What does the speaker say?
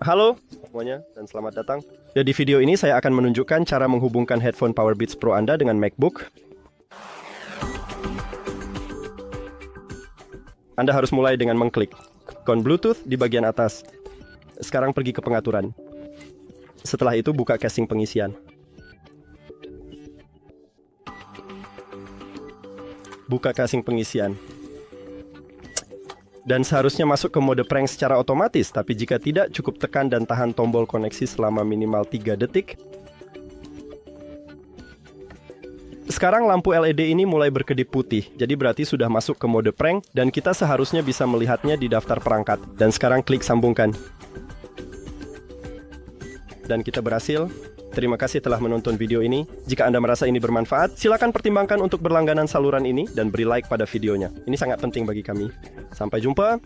Halo semuanya dan selamat datang. Di video ini saya akan menunjukkan cara menghubungkan headphone Powerbeats Pro Anda dengan MacBook. Anda harus mulai dengan mengklik ikon Bluetooth di bagian atas. Sekarang pergi ke pengaturan. Setelah itu buka casing pengisian. Buka casing pengisian. Dan seharusnya masuk ke mode prank secara otomatis, tapi jika tidak, cukup tekan dan tahan tombol koneksi selama minimal 3 detik. Sekarang lampu LED ini mulai berkedip putih, jadi berarti sudah masuk ke mode prank, dan kita seharusnya bisa melihatnya di daftar perangkat. Dan sekarang klik sambungkan. Dan kita berhasil. Terima kasih telah menonton video ini. Jika Anda merasa ini bermanfaat, silakan pertimbangkan untuk berlangganan saluran ini dan beri like pada videonya. Ini sangat penting bagi kami. Sampai jumpa.